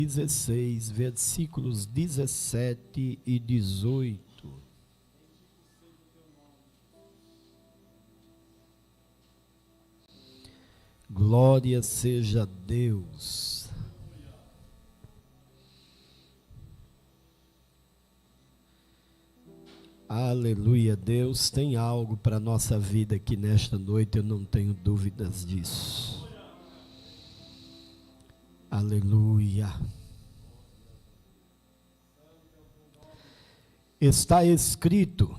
16, versículos 17 e 18. Glória seja a Deus. Aleluia. Deus tem algo para a nossa vida aqui nesta noite, eu não tenho dúvidas disso. Aleluia. Está escrito,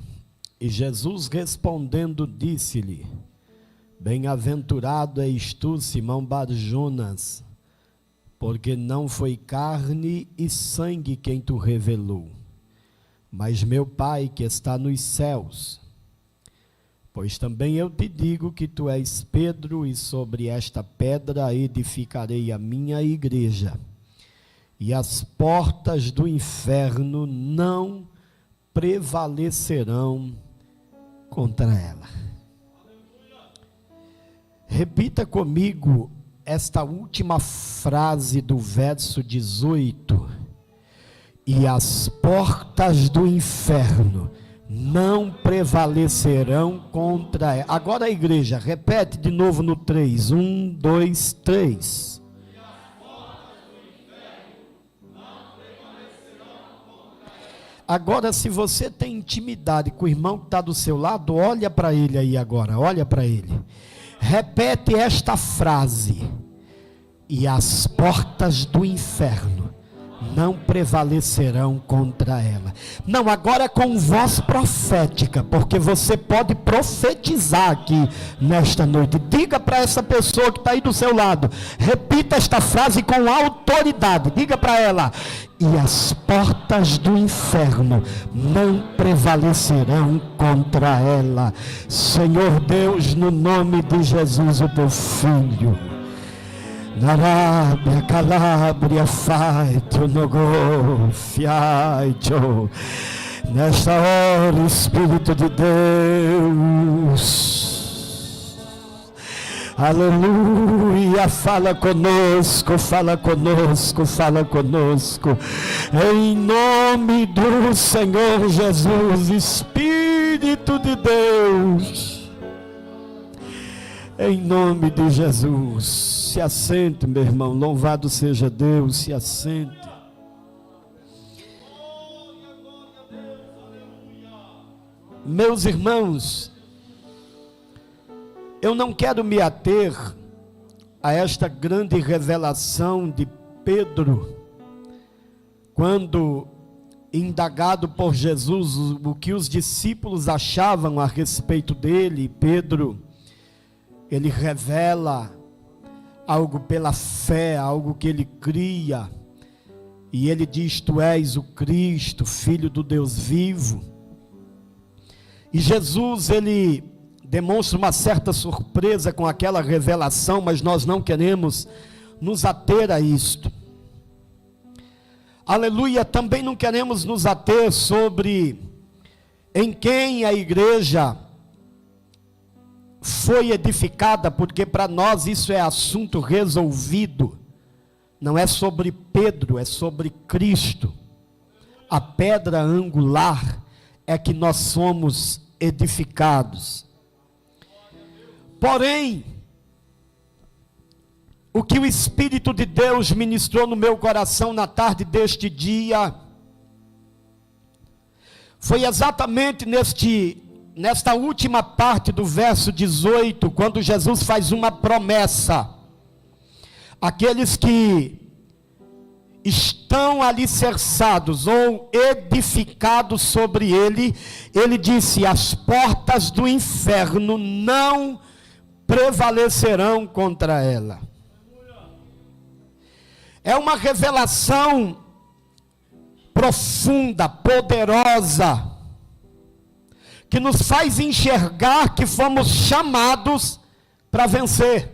e Jesus respondendo disse-lhe: Bem-aventurado és tu, Simão Bar-Jonas, porque não foi carne e sangue quem tu revelou, mas meu Pai que está nos céus. Pois também eu te digo que tu és Pedro, e sobre esta pedra edificarei a minha igreja, e as portas do inferno não prevalecerão contra ela. Repita comigo esta última frase do verso 18. E as portas do inferno não prevalecerão contra ela. Agora a igreja, repete de novo no 3. 1, 2, 3. Agora, se você tem intimidade com o irmão que está do seu lado, olha para ele aí agora, olha para ele. Repete esta frase: e as portas do inferno não prevalecerão contra ela. Não, agora com voz profética, porque você pode profetizar aqui nesta noite. Diga para essa pessoa que está aí do seu lado, repita esta frase com autoridade, diga para ela: e as portas do inferno não prevalecerão contra ela. Senhor Deus, no nome de Jesus, o teu Filho, Narábia, Calábria, Faito, Nogô, Fiaito, nesta hora, Espírito de Deus, aleluia, fala conosco, fala conosco, fala conosco, em nome do Senhor Jesus, Espírito de Deus, em nome de Jesus. Se assente, meu irmão, louvado seja Deus, se assente. Meus irmãos, eu não quero me ater a esta grande revelação de Pedro, quando indagado por Jesus o que os discípulos achavam a respeito dele, Pedro, ele revela algo pela fé, algo que ele cria, e ele diz: tu és o Cristo, Filho do Deus vivo. E Jesus, ele demonstra uma certa surpresa com aquela revelação, mas nós não queremos nos ater a isto. Aleluia, também não queremos nos ater sobre em quem a igreja foi edificada, porque para nós isso é assunto resolvido. Não é sobre Pedro, é sobre Cristo. A pedra angular é que nós somos edificados. Porém, o que o Espírito de Deus ministrou no meu coração na tarde deste dia foi exatamente nesta última parte do verso 18, quando Jesus faz uma promessa. Aqueles que estão alicerçados ou edificados sobre ele, ele disse: as portas do inferno não prevalecerão contra ela. É uma revelação profunda, poderosa, que nos faz enxergar que fomos chamados para vencer.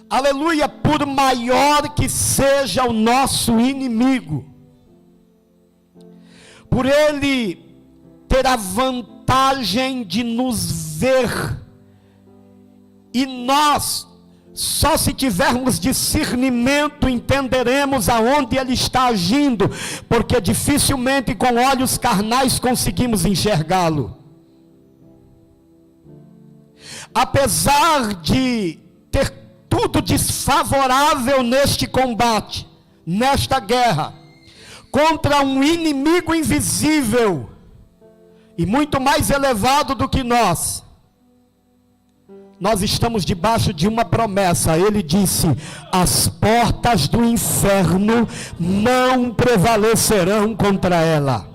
Aleluia, por maior que seja o nosso inimigo, por ele ter a vantagem de nos ver, e nós Só se tivermos discernimento entenderemos aonde ele está agindo, porque dificilmente com olhos carnais conseguimos enxergá-lo. Apesar de ter tudo desfavorável neste combate, nesta guerra, contra um inimigo invisível e muito mais elevado do que nós estamos debaixo de uma promessa. Ele disse: as portas do inferno não prevalecerão contra ela.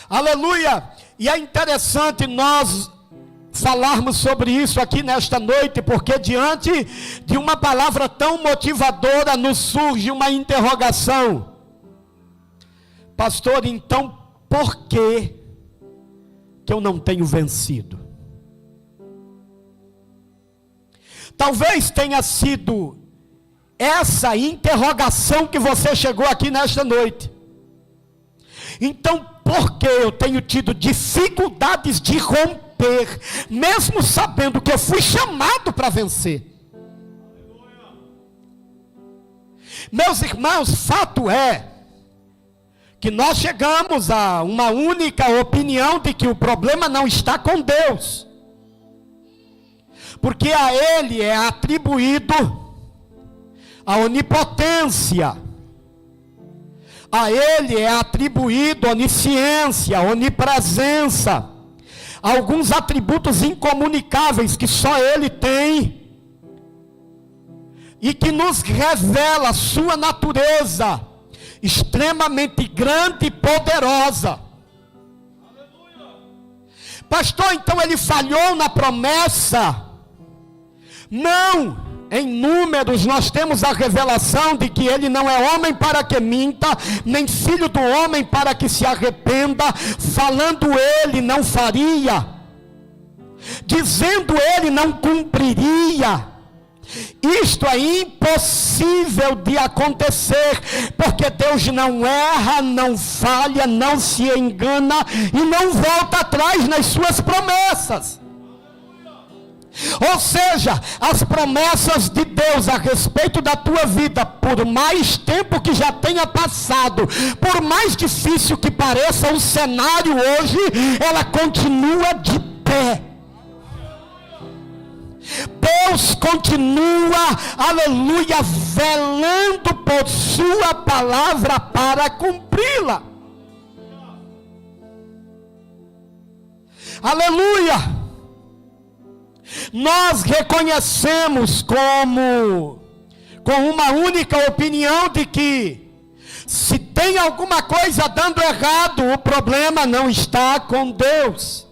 Aleluia! E é interessante nós falarmos sobre isso aqui nesta noite, porque diante de uma palavra tão motivadora nos surge uma interrogação. Pastor, então por que eu não tenho vencido? Talvez tenha sido essa interrogação que você chegou aqui nesta noite. Então por que eu tenho tido dificuldades de romper, mesmo sabendo que eu fui chamado para vencer? Meus irmãos, fato é que nós chegamos a uma única opinião de que o problema não está com Deus, porque a Ele é atribuído a onipotência, a Ele é atribuído onisciência, onipresença, alguns atributos incomunicáveis que só Ele tem, e que nos revela a sua natureza extremamente grande e poderosa. Pastor, então ele falhou na promessa? Não. Em Números nós temos a revelação de que ele não é homem para que minta, nem filho do homem para que se arrependa. Falando ele não faria, dizendo ele não cumpriria. Isto é impossível de acontecer, porque Deus não erra, não falha, não se engana e não volta atrás nas suas promessas. Ou seja, as promessas de Deus a respeito da tua vida, por mais tempo que já tenha passado, por mais difícil que pareça o cenário hoje, ela continua de pé. Deus continua, aleluia, velando por sua palavra para cumpri-la. Aleluia. Nós reconhecemos com uma única opinião de que se tem alguma coisa dando errado, o problema não está com Deus.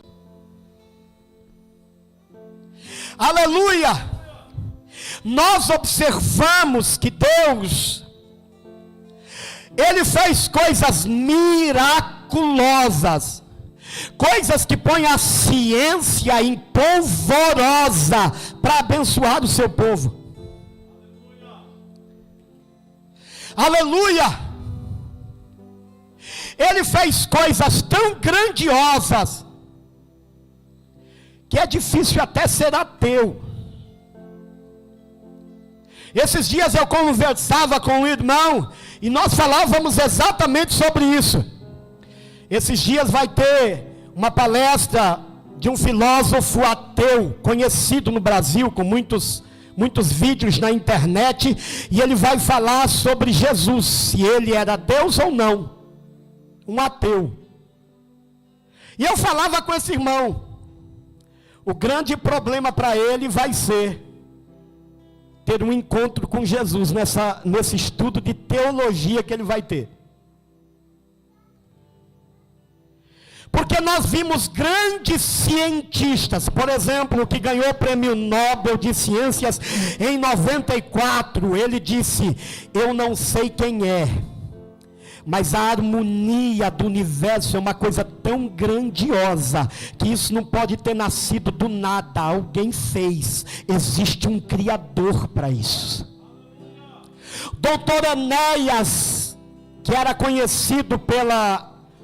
Aleluia! Nós observamos que Deus, Ele fez coisas miraculosas, coisas que põem a ciência em polvorosa para abençoar o seu povo. Aleluia! Ele fez coisas tão grandiosas que é difícil até ser ateu. Esses dias eu conversava com um irmão e nós falávamos exatamente sobre isso. Esses dias vai ter uma palestra de um filósofo ateu conhecido no Brasil, com muitos vídeos na internet, e ele vai falar sobre Jesus, se ele era Deus ou não, um ateu. E eu falava com esse irmão, o grande problema para ele vai ser ter um encontro com Jesus nesse estudo de teologia que ele vai ter. Porque nós vimos grandes cientistas, por exemplo, o que ganhou o prêmio Nobel de Ciências em 94, ele disse, eu não sei quem é, mas a harmonia do universo é uma coisa tão grandiosa, que isso não pode ter nascido do nada, alguém fez, existe um Criador para isso. Doutor Enéas, que era conhecido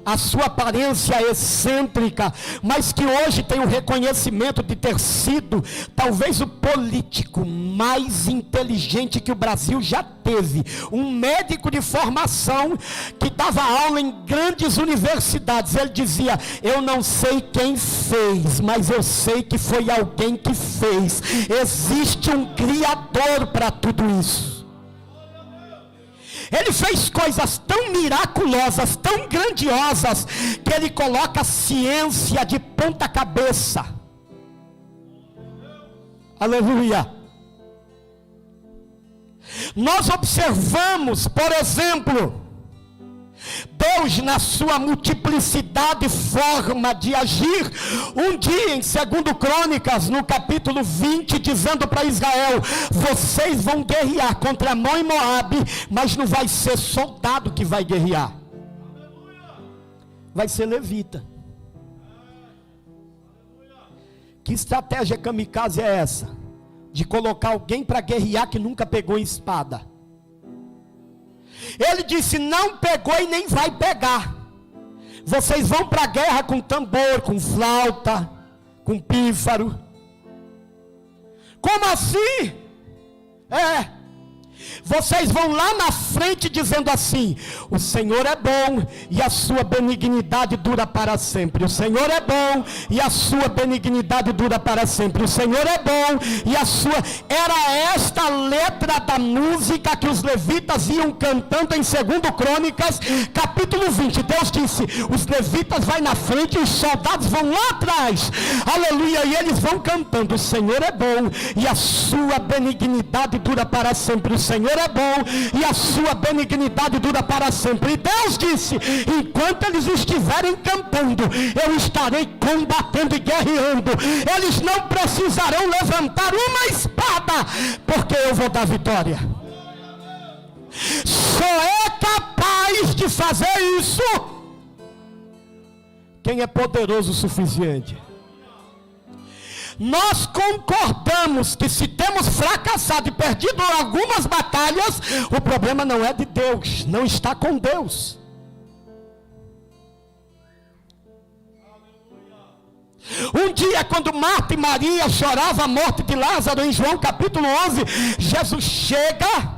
a sua aparência excêntrica, mas que hoje tem o reconhecimento de ter sido talvez o político mais inteligente que o Brasil já teve, um médico de formação que dava aula em grandes universidades. Ele dizia: eu não sei quem fez, mas eu sei que foi alguém que fez. Existe um Criador para tudo isso. Ele fez coisas tão miraculosas, tão grandiosas, que ele coloca a ciência de ponta cabeça. Aleluia. Nós observamos, por exemplo, Deus, na sua multiplicidade forma de agir, um dia em 2 Crônicas, no capítulo 20, dizendo para Israel: vocês vão guerrear contra Amon e Moabe, mas não vai ser soldado que vai guerrear, vai ser levita. Que estratégia kamikaze é essa? De colocar alguém para guerrear que nunca pegou em espada. Ele disse: não pegou e nem vai pegar. Vocês vão para a guerra com tambor, com flauta, com pífaro. Como assim? Vocês vão lá na frente dizendo assim: o Senhor é bom e a sua benignidade dura para sempre. O Senhor é bom e a sua benignidade dura para sempre. O Senhor é bom e a sua... Era esta a letra da música que os levitas iam cantando em 2 Crônicas, capítulo 20. Deus disse: os levitas vão na frente e os soldados vão lá atrás. Aleluia. E eles vão cantando: o Senhor é bom e a sua benignidade dura para sempre. O Senhor é bom e a sua benignidade dura para sempre. E Deus disse: enquanto eles estiverem cantando, eu estarei combatendo e guerreando. Eles não precisarão levantar uma espada, porque eu vou dar vitória. Só é capaz de fazer isso quem é poderoso o suficiente. Nós concordamos que se temos fracassado e perdido algumas batalhas, o problema não é de Deus, não está com Deus. Um dia, quando Marta e Maria choravam a morte de Lázaro, em João capítulo 11, Jesus chega,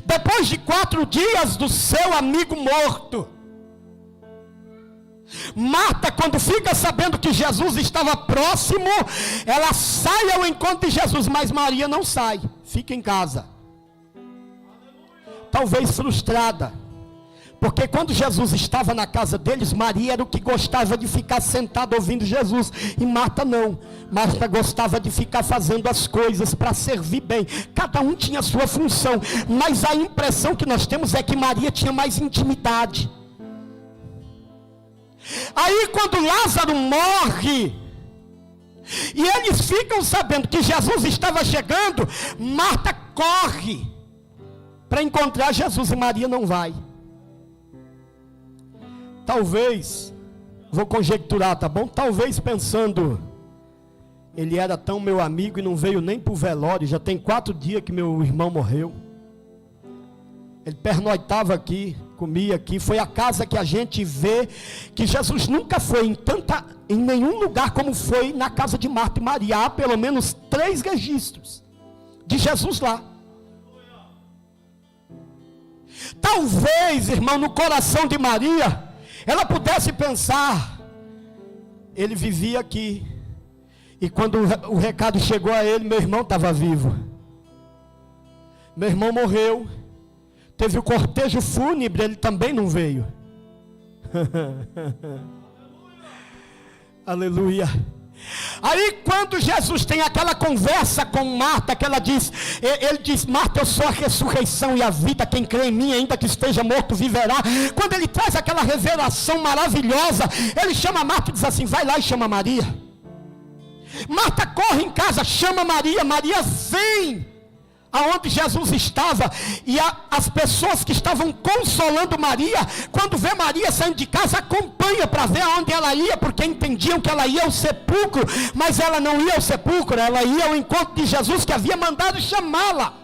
depois de 4 dias do seu amigo morto. Marta, quando fica sabendo que Jesus estava próximo, ela sai ao encontro de Jesus, mas Maria não sai, fica em casa. Talvez frustrada, porque quando Jesus estava na casa deles, Maria era o que gostava de ficar sentada ouvindo Jesus, e Marta não. Marta gostava de ficar fazendo as coisas para servir bem. Cada um tinha a sua função, mas a impressão que nós temos é que Maria tinha mais intimidade. Aí quando Lázaro morre, e eles ficam sabendo que Jesus estava chegando, Marta corre para encontrar Jesus e Maria não vai. Talvez, vou conjecturar, tá bom? Talvez pensando: ele era tão meu amigo e não veio nem para o velório, já tem 4 dias que meu irmão morreu. Ele pernoitava aqui, comia aqui. Foi a casa que a gente vê que Jesus nunca foi em nenhum lugar como foi na casa de Marta e Maria. Há pelo menos 3 registros de Jesus lá. Talvez, irmão, no coração de Maria, ela pudesse pensar: ele vivia aqui, e quando o recado chegou a ele, meu irmão estava vivo, meu irmão morreu. Teve o cortejo fúnebre, ele também não veio. Aleluia. Aí quando Jesus tem aquela conversa com Marta, que ele diz: Marta, eu sou a ressurreição e a vida, quem crê em mim, ainda que esteja morto, viverá. Quando ele traz aquela revelação maravilhosa, ele chama Marta e diz assim: vai lá e chama Maria. Marta corre em casa, chama Maria. Maria vem aonde Jesus estava, e as pessoas que estavam consolando Maria, quando vê Maria saindo de casa, acompanha para ver aonde ela ia, porque entendiam que ela ia ao sepulcro, mas ela não ia ao sepulcro, ela ia ao encontro de Jesus, que havia mandado chamá-la.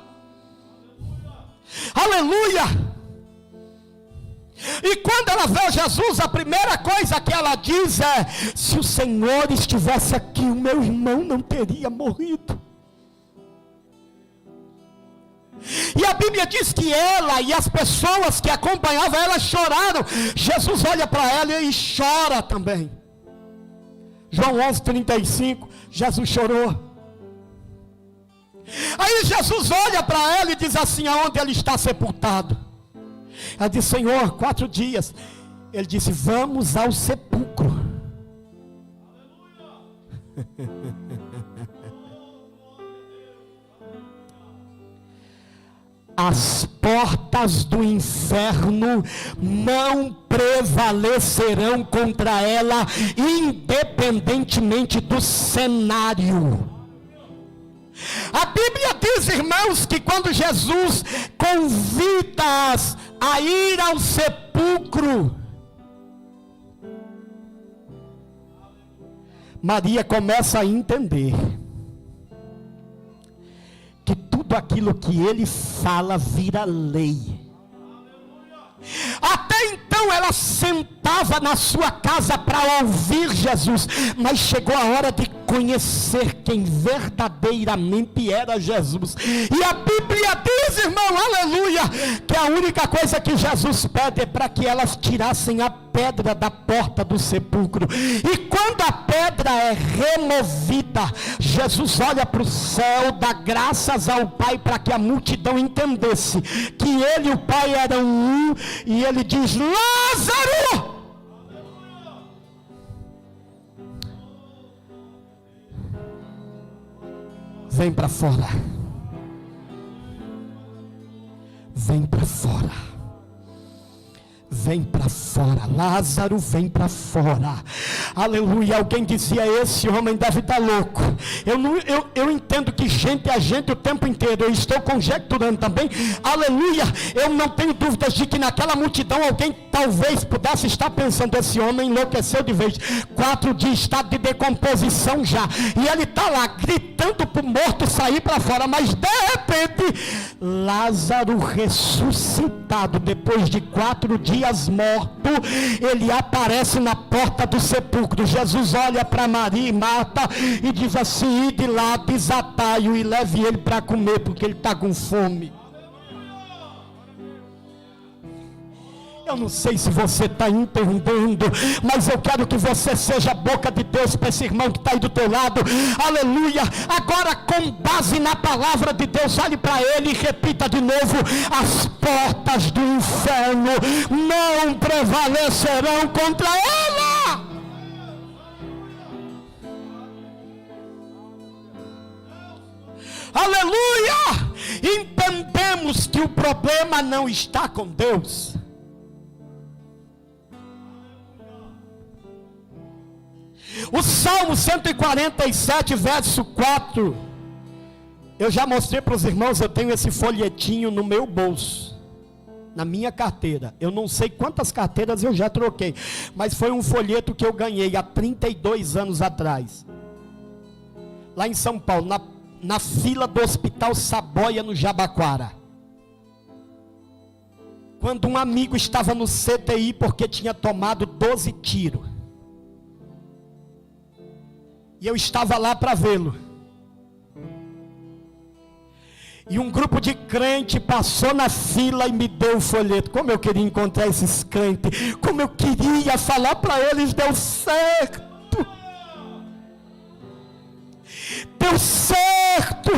Aleluia. E quando ela vê Jesus, a primeira coisa que ela diz é: se o Senhor estivesse aqui, o meu irmão não teria morrido. E a Bíblia diz que ela e as pessoas que acompanhavam ela choraram. Jesus olha para ela e chora também. João 11:35, Jesus chorou. Aí Jesus olha para ela e diz assim: aonde ele está sepultado? Ela disse: Senhor, 4 dias. Ele disse: vamos ao sepulcro. As portas do inferno não prevalecerão contra ela, independentemente do cenário. A Bíblia diz, irmãos, que quando Jesus convida-as a ir ao sepulcro, Maria começa a entender que tudo aquilo que ele fala vira lei. Até então ela sentava na sua casa para ouvir Jesus, mas chegou a hora de conhecer quem verdadeiramente era Jesus. E a Bíblia diz, irmão, aleluia, que a única coisa que Jesus pede é para que elas tirassem a pedra da porta do sepulcro. E quando a pedra é removida, Jesus olha para o céu, dá graças ao Pai para que a multidão entendesse que ele e o Pai eram um, e ele diz: Lázaro, vem para fora. Vem para fora. Vem para fora, Lázaro, vem para fora. Aleluia. Alguém dizia: esse homem deve estar louco. Eu entendo que gente é gente o tempo inteiro. Eu estou conjecturando também. Aleluia. Eu não tenho dúvidas de que naquela multidão alguém talvez pudesse estar pensando: esse homem enlouqueceu de vez. 4 dias, estado de decomposição já. E ele está lá gritando para o morto sair para fora. Mas de repente, Lázaro ressuscitado depois de 4 dias morto, ele aparece na porta do sepulcro. Jesus olha para Maria e Marta e diz assim: ide lá, desatai-o e leve ele para comer, porque ele está com fome. Eu não sei se você está entendendo, mas eu quero que você seja a boca de Deus para esse irmão que está aí do teu lado. Aleluia. Agora, com base na palavra de Deus, olhe para ele e repita de novo: as portas do inferno não prevalecerão contra ela. Aleluia. Entendemos que o problema não está com Deus. O Salmo 147, verso 4. Eu já mostrei para os irmãos, eu tenho esse folhetinho no meu bolso, na minha carteira. Eu não sei quantas carteiras eu já troquei, mas foi um folheto que eu ganhei há 32 anos atrás, lá em São Paulo, na fila do Hospital Saboia, no Jabaquara. Quando um amigo estava no CTI porque tinha tomado 12 tiros. E eu estava lá para vê-lo. E um grupo de crente passou na fila e me deu o folheto. Como eu queria encontrar esses crentes. Como eu queria falar para eles: deu certo. Deu certo.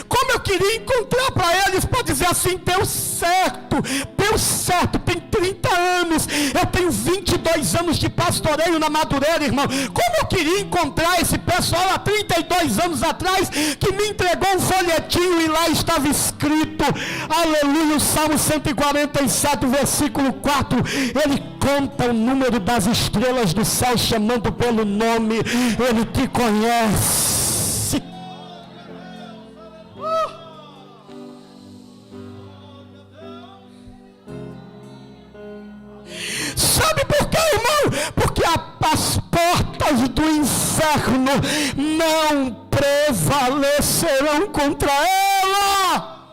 Como eu queria encontrar para eles para dizer assim: deu certo. Deu certo. Tem 30 anos. Eu tenho 22 anos de pastoreio na Madureira, irmão. Como eu queria encontrar esse pessoal há 32 anos atrás, que me entregou um folhetinho e lá estava escrito, aleluia, o Salmo 147, versículo 4. Ele conta o número das estrelas do céu, chamando pelo nome. Ele te conhece. Sabe por quê, irmão? Porque as portas do inferno não prevalecerão contra ela.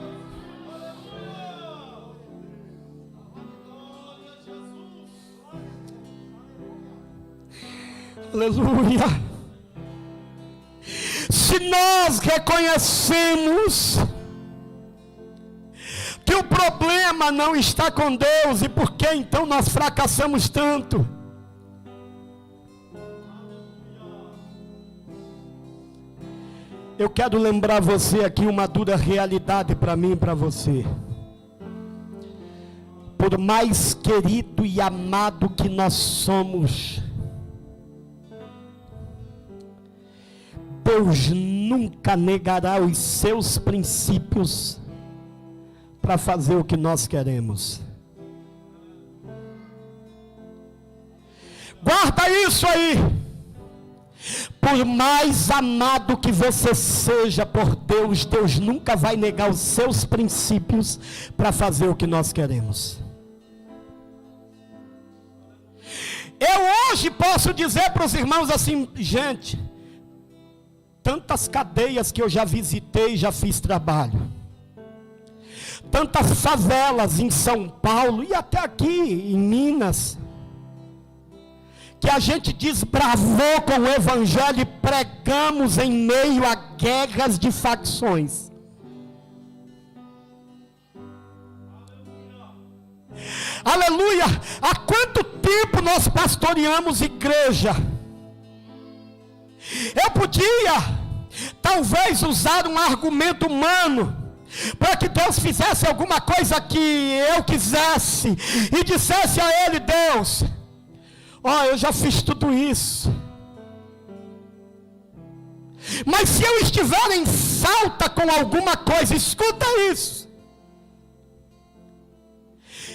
Aleluia. Se nós reconhecemos que o problema não está com Deus, e por que então nós fracassamos tanto? Eu quero lembrar você aqui uma dura realidade para mim e para você. Por mais querido e amado que nós somos, Deus nunca negará os seus princípios para fazer o que nós queremos. Guarda isso aí. Por mais amado que você seja por Deus, Deus nunca vai negar os seus princípios para fazer o que nós queremos. Eu hoje posso dizer para os irmãos assim, gente, tantas cadeias que eu já visitei, já fiz trabalho, tantas favelas em São Paulo e até aqui em Minas, que a gente desbravou com o evangelho e pregamos em meio a guerras de facções. Aleluia! Há quanto tempo nós pastoreamos igreja? Eu podia talvez usar um argumento humano para que Deus fizesse alguma coisa que eu quisesse e dissesse a Ele: Deus, ó, eu já fiz tudo isso. Mas se eu estiver em falta com alguma coisa, escuta isso,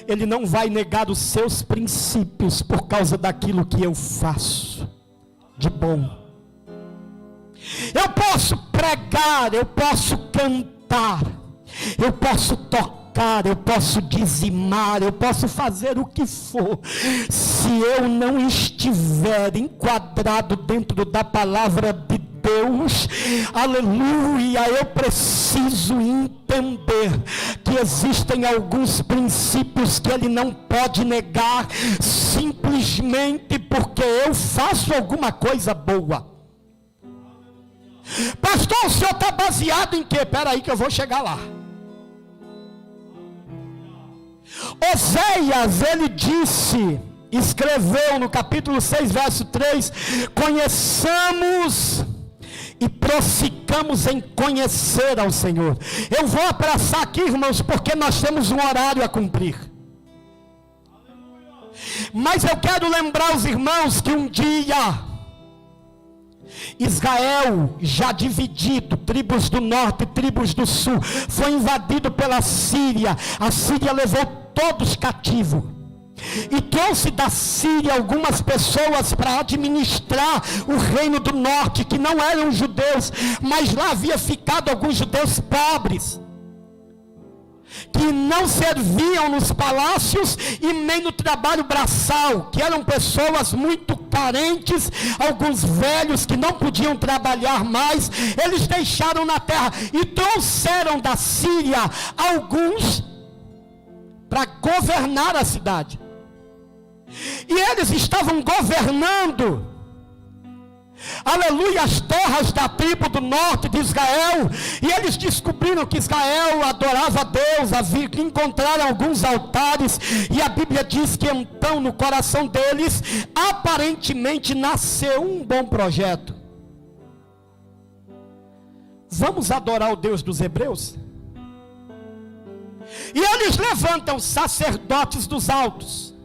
Ele não vai negar os seus princípios por causa daquilo que eu faço de bom. Eu posso pregar, eu posso cantar, eu posso tocar, eu posso dizimar, eu posso fazer o que for. Se eu não estiver enquadrado dentro da palavra de Deus, aleluia, eu preciso entender que existem alguns princípios que Ele não pode negar, simplesmente porque eu faço alguma coisa boa. Pastor, o senhor está baseado em quê? Espera aí que eu vou chegar lá. Oséias, ele disse, escreveu no capítulo 6, verso 3, conheçamos e prossigamos em conhecer ao Senhor. Eu vou apressar aqui, irmãos, porque nós temos um horário a cumprir. Mas eu quero lembrar os irmãos que um dia Israel, já dividido, tribos do norte e tribos do sul, foi invadido pela Síria. A Síria levou todos cativos e trouxe da Síria algumas pessoas para administrar o reino do norte, que não eram judeus, mas lá havia ficado alguns judeus pobres, que não serviam nos palácios e nem no trabalho braçal, que eram pessoas muito carentes, alguns velhos que não podiam trabalhar mais. Eles deixaram na terra e trouxeram da Síria alguns para governar a cidade, e eles estavam governando, aleluia, as terras da tribo do norte de Israel. E eles descobriram que Israel adorava a Deus, encontraram alguns altares, e a Bíblia diz que então no coração deles aparentemente nasceu um bom projeto: vamos adorar o Deus dos hebreus. E eles levantam sacerdotes dos altos,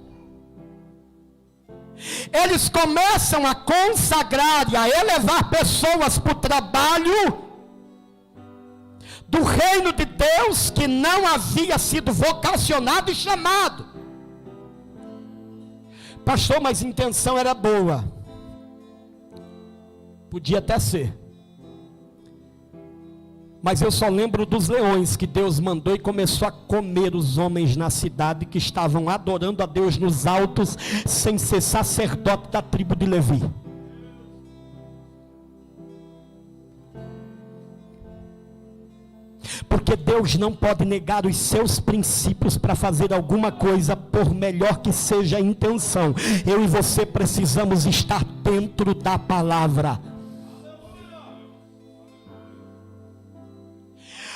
eles começam a consagrar e a elevar pessoas para o trabalho do reino de Deus, que não havia sido vocacionado e chamado. Pastor, mas a intenção era boa. Podia até ser. Mas eu só lembro dos leões que Deus mandou e começou a comer os homens na cidade que estavam adorando a Deus nos altos, sem ser sacerdote da tribo de Levi. Porque Deus não pode negar os seus princípios para fazer alguma coisa por melhor que seja a intenção, eu e você precisamos estar dentro da palavra.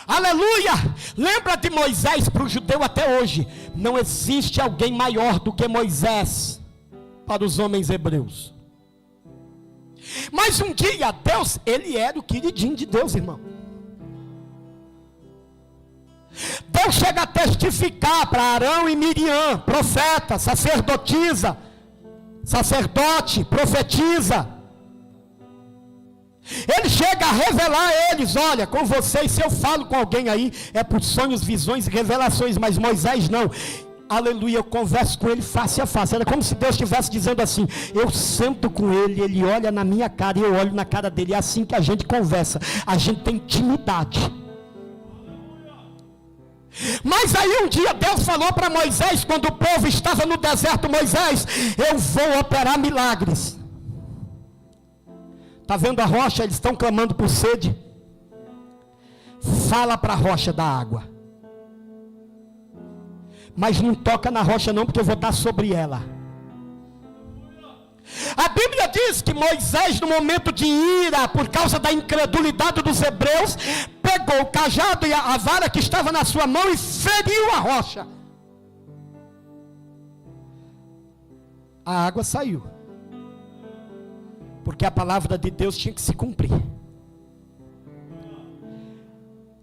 Aleluia! Lembra de Moisés para o judeu até hoje? Não existe alguém maior do que Moisés para os homens hebreus. Mas um dia Deus, ele era o queridinho de Deus, irmão. Deus chega a testificar para Arão e Miriam, profeta, sacerdotisa, sacerdote, profetiza. Ele chega a revelar a eles: olha, com vocês, se eu falo com alguém aí, é por sonhos, visões e revelações, mas Moisés não. Aleluia, eu converso com ele face a face. Era como se Deus estivesse dizendo assim: eu sento com ele, ele olha na minha cara e eu olho na cara dele. É assim que a gente conversa, a gente tem intimidade. Mas aí um dia Deus falou para Moisés, quando o povo estava no deserto: Moisés, eu vou operar milagres. Está vendo a rocha? Eles estão clamando por sede. Fala para a rocha da água. Mas não toca na rocha não, porque eu vou dar sobre ela. A Bíblia diz que Moisés, no momento de ira, por causa da incredulidade dos hebreus, pegou o cajado e a vara que estava na sua mão e feriu a rocha. A água saiu. Porque a palavra de Deus tinha que se cumprir.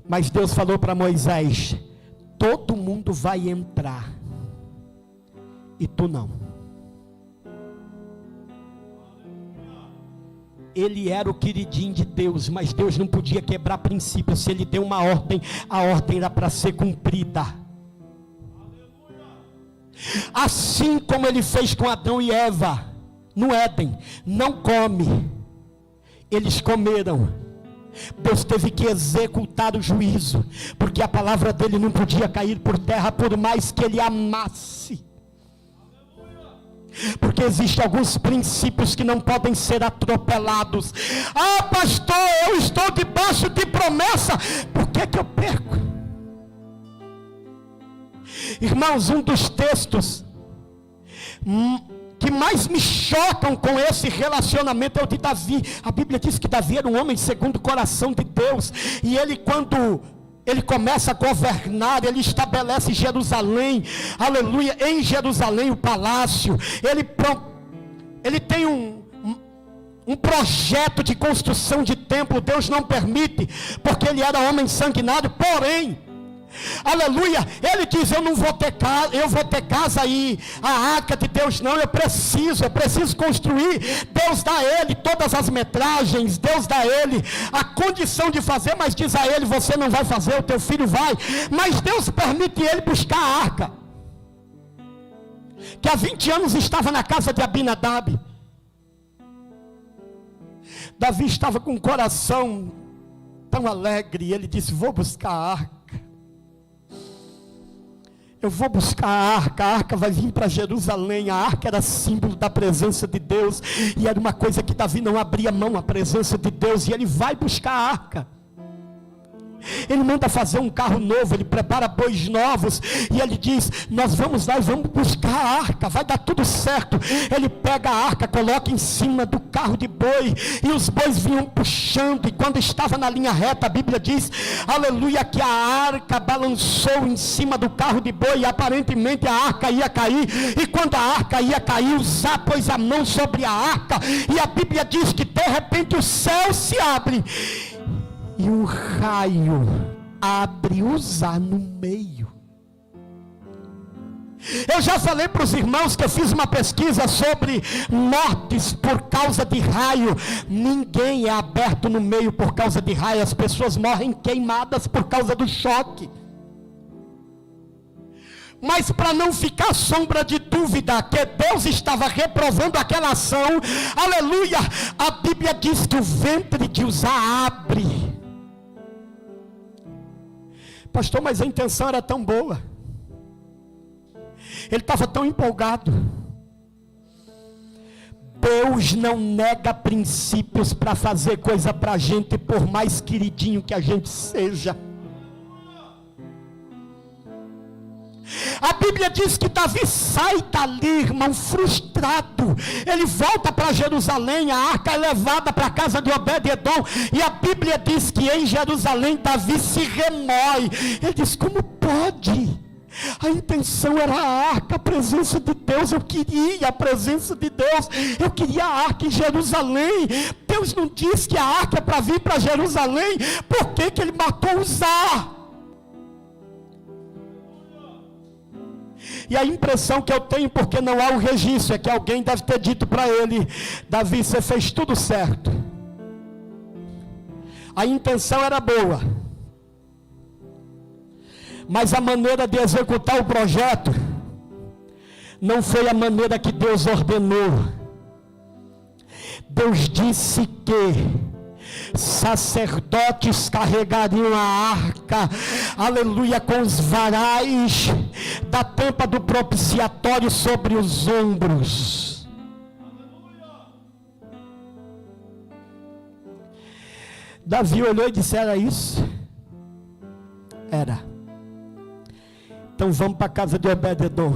Mas Deus falou para Moisés: todo mundo vai entrar, e tu não. Ele era o queridinho de Deus, mas Deus não podia quebrar princípios. Se ele deu uma ordem, a ordem era para ser cumprida. Assim como ele fez com Adão e Eva no Éden: não come. Eles comeram. Deus teve que executar o juízo, porque a palavra dele não podia cair por terra, por mais que ele amasse. Porque existem alguns princípios que não podem ser atropelados. Ah, pastor, eu estou debaixo de promessa, por que que eu perco? Irmãos, um dos textos que mais me chocam com esse relacionamento é o de Davi. A Bíblia diz que Davi era um homem segundo o coração de Deus, e ele, quando ele começa a governar, ele estabelece Jerusalém, aleluia, em Jerusalém o palácio, ele tem um projeto de construção de templo. Deus não permite, porque ele era homem sanguinário, porém, aleluia, ele diz: eu não vou ter casa, eu vou ter casa aí, a arca de Deus não, eu preciso construir. Deus dá a ele todas as metragens, Deus dá a ele a condição de fazer, mas diz a ele: você não vai fazer, o teu filho vai. Mas Deus permite ele buscar a arca, que há 20 anos estava na casa de Abinadab. Davi estava com o coração tão alegre, e ele disse: vou buscar a arca. Eu vou buscar a arca vai vir para Jerusalém. A arca era símbolo da presença de Deus, e era uma coisa que Davi não abria mão, a presença de Deus, e ele vai buscar a arca. Ele manda fazer um carro novo, ele prepara bois novos, e ele diz: nós vamos lá e vamos buscar a arca, vai dar tudo certo. Ele pega a arca, coloca em cima do carro de boi, e os bois vinham puxando, e quando estava na linha reta, a Bíblia diz, aleluia, que a arca balançou em cima do carro de boi, e aparentemente a arca ia cair, e quando a arca ia cair, Uzá pôs a mão sobre a arca, e a Bíblia diz que de repente o céu se abre, e um raio abre Uzá no meio. Eu já falei para os irmãos que eu fiz uma pesquisa sobre mortes por causa de raio. Ninguém é aberto no meio por causa de raio. As pessoas morrem queimadas por causa do choque. Mas para não ficar sombra de dúvida que Deus estava reprovando aquela ação, aleluia, a Bíblia diz que o ventre de Uzá abre. Pastor, mas a intenção era tão boa, ele estava tão empolgado. Deus não nega princípios para fazer coisa para a gente, por mais queridinho que a gente seja. A Bíblia diz que Davi sai dali, irmão, frustrado. Ele volta para Jerusalém, a arca é levada para a casa de Obed-edom, e a Bíblia diz que em Jerusalém Davi se remói. Ele diz: como pode? A intenção era a arca, a presença de Deus. Eu queria a presença de Deus, eu queria a arca em Jerusalém. Deus não disse que a arca é para vir para Jerusalém. Por que que ele matou Uzá? E a impressão que eu tenho, porque não há um registro, é que alguém deve ter dito para ele: Davi, você fez tudo certo. A intenção era boa, mas a maneira de executar o projeto não foi a maneira que Deus ordenou. Deus disse que sacerdotes carregariam a arca, aleluia, com os varais da tampa do propiciatório sobre os ombros. Davi olhou e disse: era isso? Era. Então vamos para a casa de Obed-edom.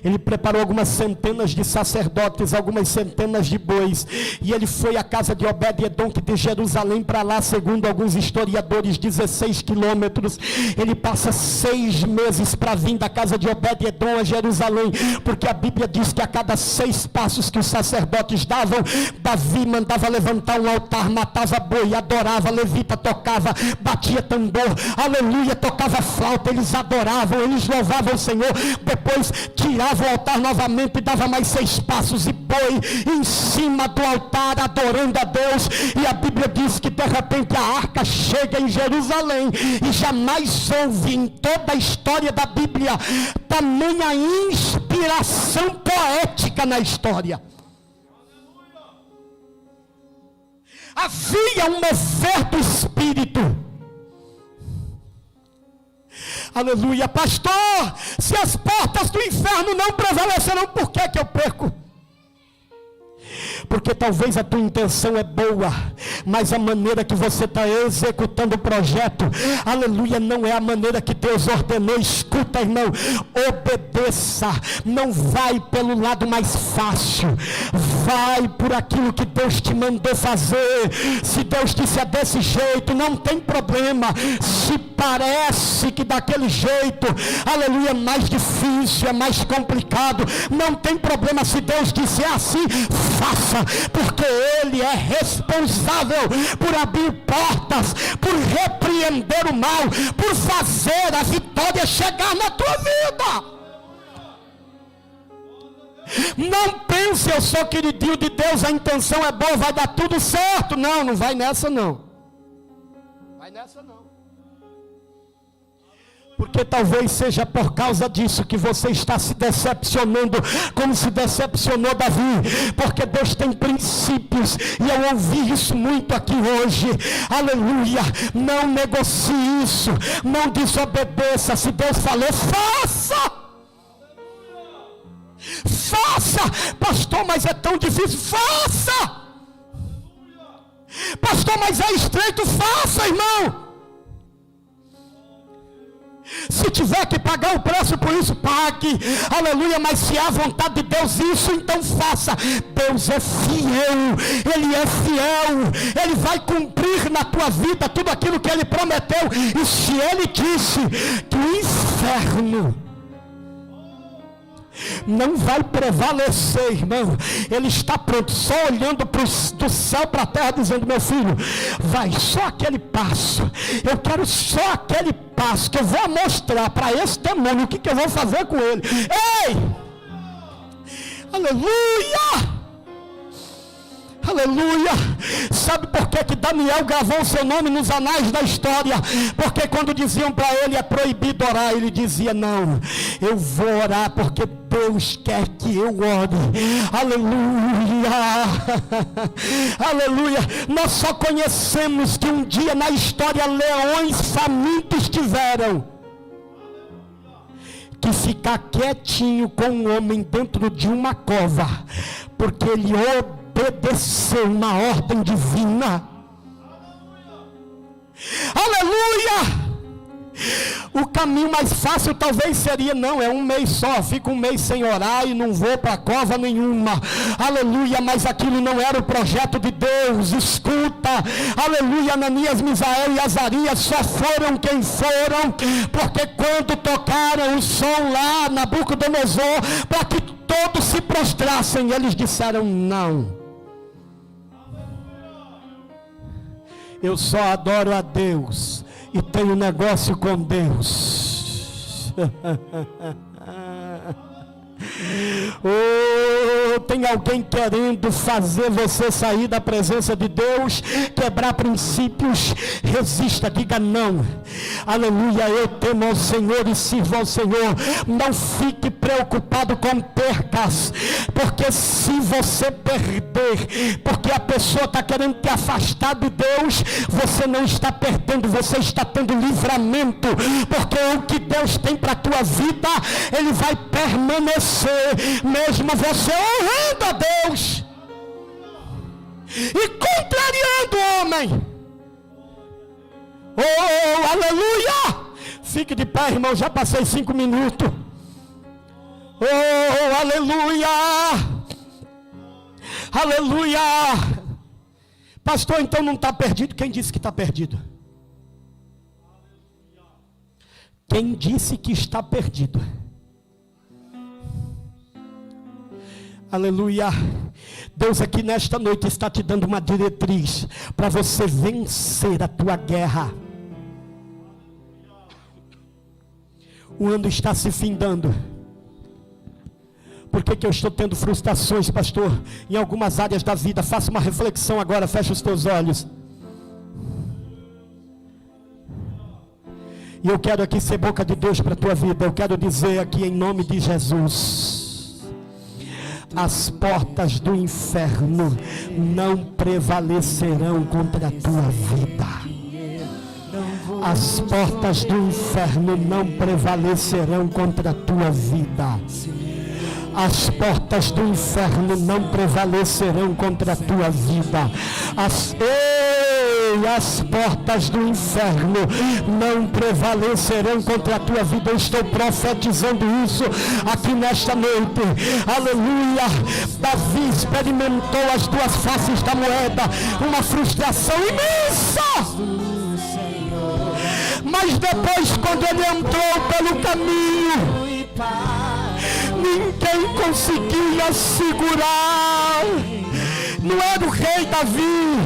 Ele preparou algumas centenas de sacerdotes, algumas centenas de bois, e ele foi à casa de Obed-edom, que de Jerusalém para lá, segundo alguns historiadores, 16 quilômetros. Ele passa 6 meses para vir da casa de Obed-edom a Jerusalém, porque a Bíblia diz que a cada 6 passos que os sacerdotes davam, Davi mandava levantar um altar, matava boi, adorava, levita tocava, batia tambor, aleluia, tocava flauta, eles adoravam, eles louvavam o Senhor. Depois tirava o altar novamente, dava mais 6 passos, e boi em cima do altar, adorando a Deus. E a Bíblia diz que de repente a arca chega em Jerusalém, e jamais houve em toda a história da Bíblia tamanha inspiração poética na história. Havia um mover do Espírito. Aleluia. Pastor, se as portas do inferno não prevalecerão, por que que eu perco? Porque talvez a tua intenção é boa, mas a maneira que você está executando o projeto, aleluia, não é a maneira que Deus ordenou. Escuta, irmão, obedeça. Não vai pelo lado mais fácil, vai por aquilo que Deus te mandou fazer. Se Deus disse é desse jeito, não tem problema. Se parece que daquele jeito, aleluia, é mais difícil, é mais complicado, não tem problema. Se Deus disse é assim, faça, porque Ele é responsável por abrir portas, por repreender o mal, por fazer a vitória chegar na tua vida. Não pense: eu sou queridinho de Deus, a intenção é boa, vai dar tudo certo. Não, não vai nessa não. Vai nessa não. Porque talvez seja por causa disso que você está se decepcionando, como se decepcionou Davi. Porque Deus tem princípios, e eu ouvi isso muito aqui hoje. Aleluia. Não negocie isso, não desobedeça. Se Deus falou, faça. Faça. Pastor, mas é tão difícil. Faça. Pastor, mas é estreito. Faça, irmão. Se tiver que pagar o preço por isso, pague, aleluia. Mas se há vontade de Deus isso, então faça. Deus é fiel, Ele é fiel, Ele vai cumprir na tua vida tudo aquilo que Ele prometeu. E se Ele disse que o inferno não vai prevalecer, irmão, Ele está pronto, só olhando do céu para a terra, dizendo: meu filho, vai, só aquele passo, eu quero só aquele passo, que eu vou mostrar para esse demônio o que eu vou fazer com ele. Ei, aleluia, aleluia. Sabe por que Daniel gravou o seu nome nos anais da história? Porque quando diziam para ele é proibido orar, ele dizia: não, eu vou orar porque Deus quer que eu ore. Aleluia, aleluia. Nós só conhecemos que um dia na história leões famintos tiveram que ficar quietinho com um homem dentro de uma cova, porque ele obedeceu na ordem divina. Aleluia. O caminho mais fácil talvez seria, não, é um mês só, fico um mês sem orar e não vou para cova nenhuma. Aleluia, mas aquilo não era o projeto de Deus. Escuta, aleluia, Ananias, Misael e Azarias só foram quem foram, porque quando tocaram o som lá, Nabucodonosor, para que todos se prostrassem, eles disseram não. Eu só adoro a Deus e tenho negócio com Deus. Oh, tem alguém querendo fazer você sair da presença de Deus, quebrar princípios? Resista, diga não. Aleluia, eu temo ao Senhor e sirvo ao Senhor. Não fique preocupado com percas, porque se você perder, porque a pessoa está querendo te afastar de Deus, você não está perdendo, você está tendo livramento, porque o que Deus tem para a tua vida, Ele vai permanecer, mesmo você honrando a Deus e contrariando o homem. Oh, aleluia! Fique de pé, irmão, já passei 5 minutos. Oh, aleluia! Aleluia! Pastor, então não está perdido? Quem disse que está perdido? Quem disse que está perdido? Aleluia. Deus aqui nesta noite está te dando uma diretriz para você vencer a tua guerra. O ano está se findando. Por que eu estou tendo frustrações, pastor? Em algumas áreas da vida. Faça uma reflexão agora, fecha os teus olhos. E eu quero aqui ser boca de Deus para a tua vida. Eu quero dizer aqui em nome de Jesus: as portas do inferno não prevalecerão contra a tua vida. As portas do inferno não prevalecerão contra a tua vida. As portas do inferno não prevalecerão contra a tua vida. As portas do inferno não prevalecerão contra a tua vida. Eu estou profetizando isso aqui nesta noite. Aleluia. Davi experimentou as duas faces da moeda, uma frustração imensa, mas depois, quando ele entrou pelo caminho, ninguém conseguia segurar. Não era o rei Davi,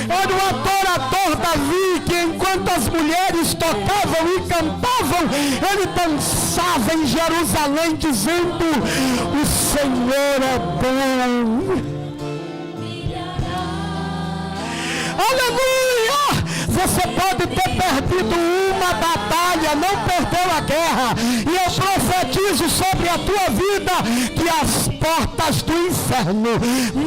era o adorador Davi, que enquanto as mulheres tocavam e cantavam, ele dançava em Jerusalém dizendo: o Senhor é bom. Aleluia! Você pode ter perdido uma batalha, não perdeu a guerra. E eu profetizo sobre a tua vida que as portas do inferno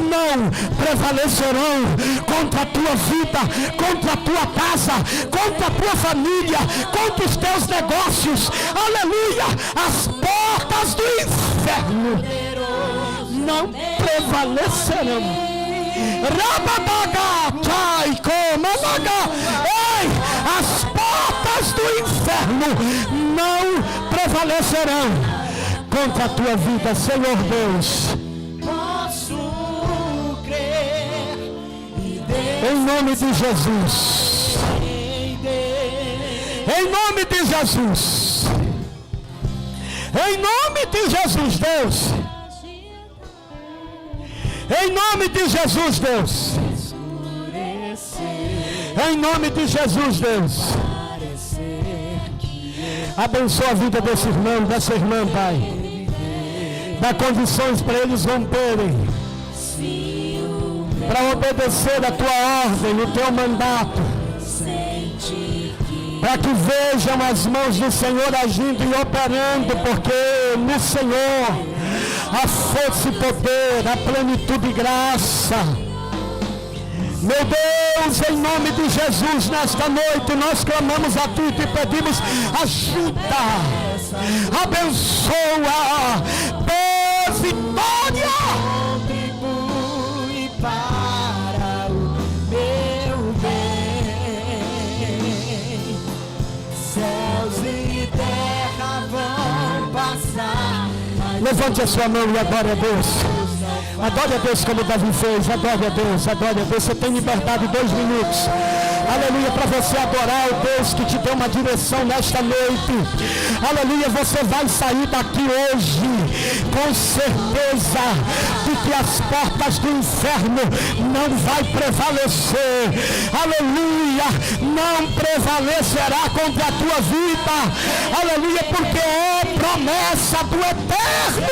não prevalecerão contra a tua vida, contra a tua casa, contra a tua família, contra os teus negócios. Aleluia! As portas do inferno não prevalecerão. Rabadaga, Taiko, ei, as portas do inferno não prevalecerão contra a tua vida, Senhor Deus. Posso crer em nome de Jesus. Em nome de Jesus. Em nome de Jesus, Deus. Em nome de Jesus, Deus. Em nome de Jesus, Deus. Abençoa a vida desse irmão, dessa irmã, Pai. Dá condições para eles romperem, para obedecer a tua ordem, o teu mandato, para que vejam as mãos do Senhor agindo e operando, porque no Senhor a força e poder, a plenitude e graça. Meu Deus, em nome de Jesus, nesta noite nós clamamos a Ti e te pedimos ajuda, abençoa, dê vitória. Contribui para o meu bem, céus Levante a sua mão e adore a Deus. Adore a Deus como Davi fez. Adore a Deus, adore a Deus. Você tem liberdade 2 minutos. Aleluia, para você adorar o Deus que te deu uma direção nesta noite. Aleluia, você vai sair daqui hoje com certeza de que as portas do inferno não vai prevalecer. Aleluia, não prevalecerá contra a tua vida. Aleluia, porque é promessa do Eterno.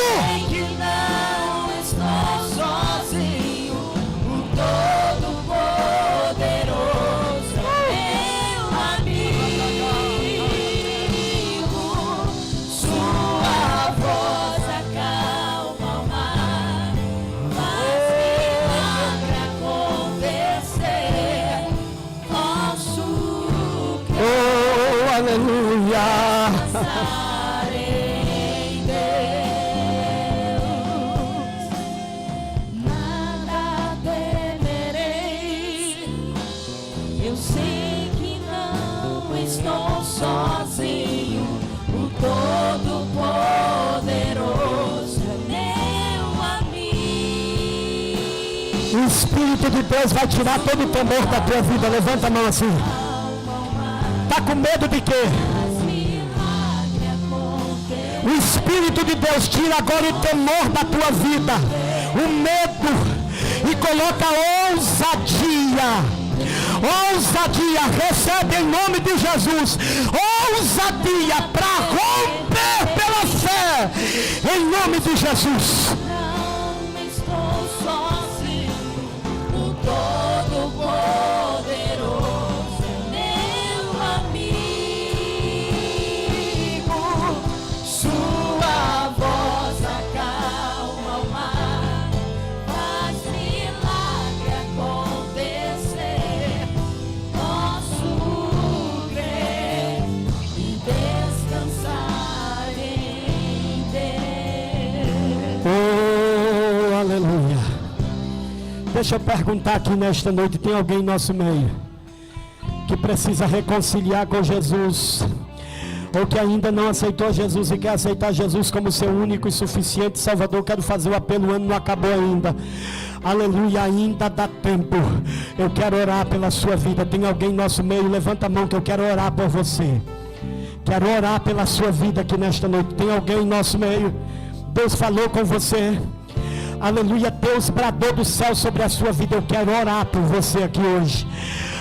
Aleluia. Nada temerei. Eu sei que não estou sozinho. O Todo-Poderoso é meu amigo. O Espírito de Deus vai tirar todo o temor da tua vida. Levanta a mão assim. Está com medo de quê? O Espírito de Deus tira agora o temor da tua vida, o medo, e coloca ousadia. Ousadia, recebe em nome de Jesus. Ousadia para romper pela fé, em nome de Jesus. Não estou sozinho, o Todo-Poderoso é meu amigo. Sua voz acalma o mar, faz milagre acontecer. Posso crer e descansar em Deus. Oh, aleluia. Deixa eu perguntar aqui nesta noite, tem alguém em nosso meio que precisa reconciliar com Jesus, ou que ainda não aceitou Jesus e quer aceitar Jesus como seu único e suficiente Salvador? Quero fazer o apelo, o ano não acabou ainda. Aleluia, ainda dá tempo. Eu quero orar pela sua vida. Tem alguém em nosso meio? Levanta a mão que eu quero orar por você. Quero orar pela sua vida aqui nesta noite. Tem alguém em nosso meio? Deus falou com você. Aleluia, Deus bradou do céu sobre a sua vida. Eu quero orar por você aqui hoje.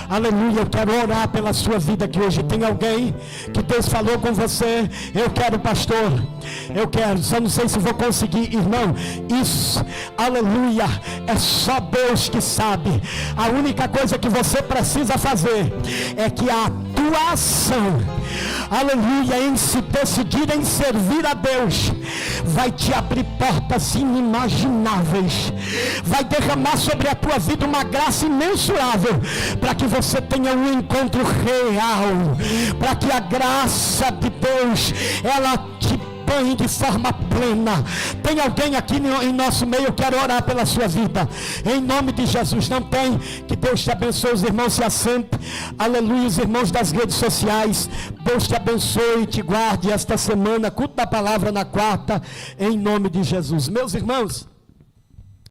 Aleluia, eu quero orar pela sua vida aqui hoje. Tem alguém que Deus falou com você? Eu quero, pastor. Eu quero, só não sei se vou conseguir, irmão. Isso, aleluia, é só Deus que sabe. A única coisa que você precisa fazer é que a tua ação, aleluia, em se decidir em servir a Deus, vai te abrir portas inimagináveis, vai derramar sobre a tua vida uma graça imensurável, para que você tenha um encontro real, para que a graça de Deus, ela te banhe de forma plena. Tem alguém aqui em nosso meio? Eu quero orar pela sua vida, em nome de Jesus. Não tem? Que Deus te abençoe. Os irmãos se assentem. Aleluia. Os irmãos das redes sociais, Deus te abençoe e te guarde esta semana. Culto da palavra na quarta, em nome de Jesus. Meus irmãos,